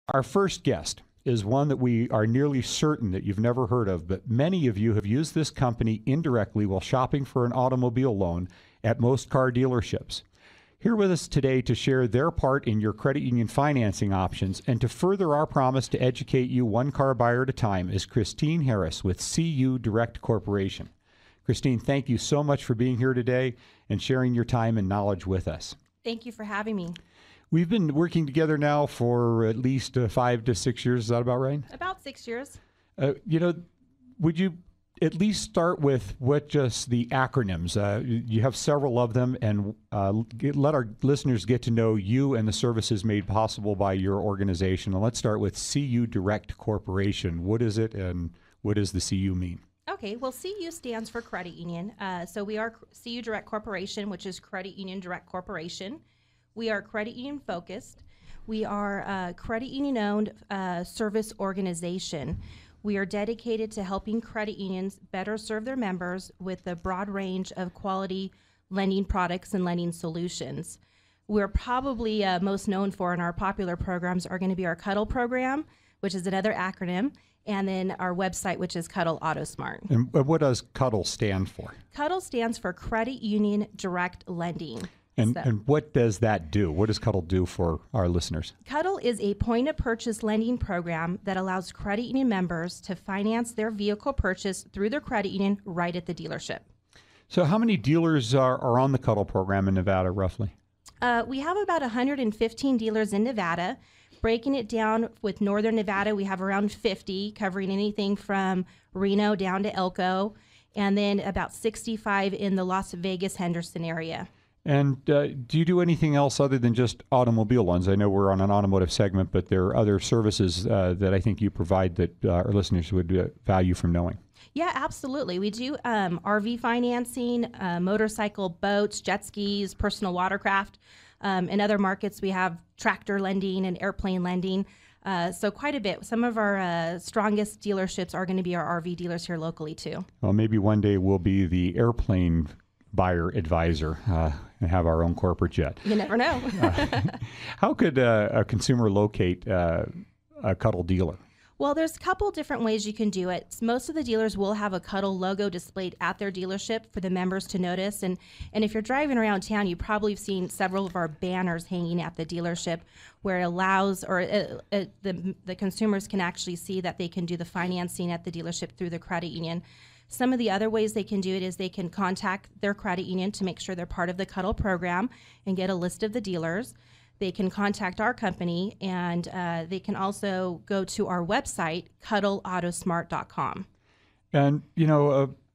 Our first guest is one that we are nearly certain that you've never heard of, but many of you have used this company indirectly while shopping for an automobile loan at most car dealerships. Here with us today to share their part in your credit union financing options and to further our promise to educate you one car buyer at a time is Christine Harris with CU Direct Corporation. Christine, thank you so much for being here today and sharing your time and knowledge with us. Thank you for having me. We've been working together now for at least 5 to 6 years. Is that about right? About 6 years. Would you at least start with what just the acronyms? You have several of them, and let our listeners get to know you and the services made possible by your organization. And let's start with CU Direct Corporation. What is it, and what does the CU mean? Okay, well, CU stands for Credit Union. So we are CU Direct Corporation, which is Credit Union Direct Corporation. We are credit union focused. We are a credit union owned service organization. We are dedicated to helping credit unions better serve their members with a broad range of quality lending products and lending solutions. We're probably most known for, and our popular programs are going to be our Cuddle program, which is another acronym, and then our website, which is Cuddle AutoSmart. And what does Cuddle stand for? Cuddle stands for Credit Union Direct Lending. And what does that do? What does Cuddle do for our listeners? Cuddle is a point-of-purchase lending program that allows credit union members to finance their vehicle purchase through their credit union right at the dealership. So how many dealers are on the Cuddle program in Nevada, roughly? We have about 115 dealers in Nevada. Breaking it down with Northern Nevada, we have around 50, covering anything from Reno down to Elko, and then about 65 in the Las Vegas, Henderson area. And do you do anything else other than just automobile loans? I know we're on an automotive segment, but there are other services that I think you provide that our listeners would value from knowing. Yeah, absolutely. We do RV financing, motorcycle, boats, jet skis, personal watercraft. In other markets, we have tractor lending and airplane lending. So quite a bit. Some of our strongest dealerships are going to be our RV dealers here locally, too. Well, maybe one day we'll be the airplane buyer advisor and have our own corporate jet. You never know. How could a consumer locate a Cuddle dealer? Well, there's a couple different ways you can do it. Most of the dealers will have a Cuddle logo displayed at their dealership for the members to notice. And if you're driving around town, you probably have seen several of our banners hanging at the dealership where it allows the consumers can actually see that they can do the financing at the dealership through the credit union. Some of the other ways they can do it is they can contact their credit union to make sure they're part of the Cuddle program and get a list of the dealers. They can contact our company, and they can also go to our website, cuddleautosmart.com. And,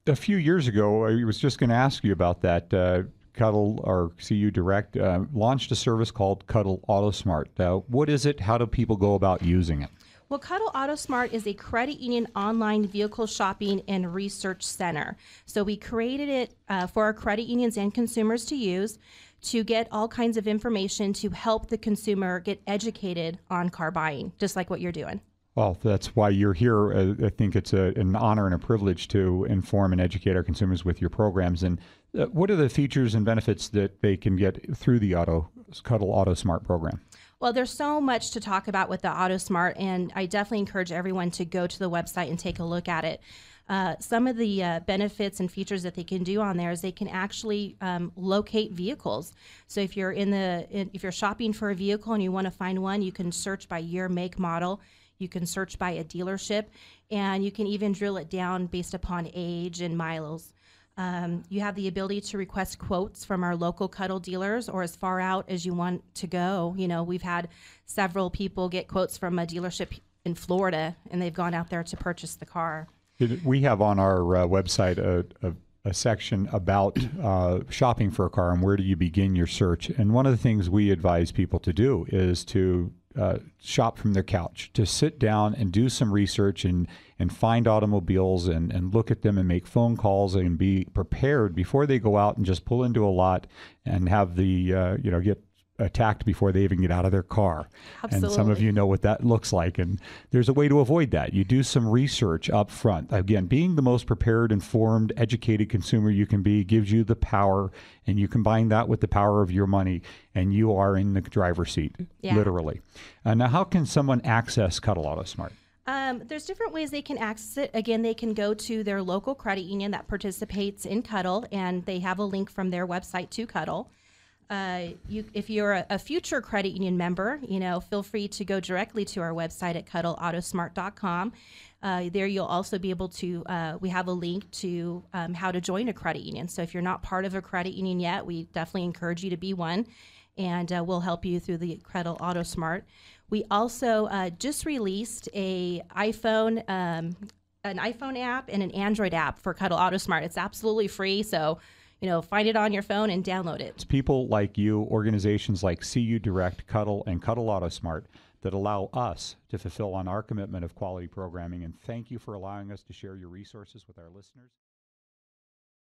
a few years ago, I was just going to ask you about that. Cuddle, or CU Direct, launched a service called Cuddle AutoSmart. What is it? How do people go about using it? Well, Cuddle AutoSmart is a credit union online vehicle shopping and research center. So we created it for our credit unions and consumers to use to get all kinds of information to help the consumer get educated on car buying, just like what you're doing. Well, that's why you're here. I think it's an honor and a privilege to inform and educate our consumers with your programs. And what are the features and benefits that they can get through the Cuddle AutoSmart program? Well, there's so much to talk about with the AutoSmart, and I definitely encourage everyone to go to the website and take a look at it. Some of the benefits and features that they can do on there is they can actually locate vehicles. So if you're if you're shopping for a vehicle and you want to find one, you can search by year, make, model. You can search by a dealership, and you can even drill it down based upon age and miles. You have the ability to request quotes from our local Cuddle dealers or as far out as you want to go. We've had several people get quotes from a dealership in Florida, and they've gone out there to purchase the car. We have on our website a section about shopping for a car and where do you begin your search. And one of the things we advise people to do is to shop from their couch, to sit down and do some research and find automobiles and look at them and make phone calls and be prepared before they go out and just pull into a lot and have the, get attacked before they even get out of their car. Absolutely. And some of you know what that looks like. And there's a way to avoid that. You do some research up front. Again, being the most prepared, informed, educated consumer you can be gives you the power, and you combine that with the power of your money, and you are in the driver's seat, literally. Now, how can someone access Cuddle Auto Smart? There's different ways they can access it. Again, they can go to their local credit union that participates in Cuddle, and they have a link from their website to Cuddle. If you're a future credit union member, feel free to go directly to our website at cuddleautosmart.com. There you'll also be able to, we have a link to how to join a credit union. So if you're not part of a credit union yet, we definitely encourage you to be one, and we'll help you through the Cuddle Auto Smart. We also just released an iPhone app and an Android app for Cuddle Auto Smart. It's absolutely free, so find it on your phone and download it. It's people like you, organizations like CU Direct, Cuddle, and Cuddle Auto Smart that allow us to fulfill on our commitment of quality programming. And thank you for allowing us to share your resources with our listeners.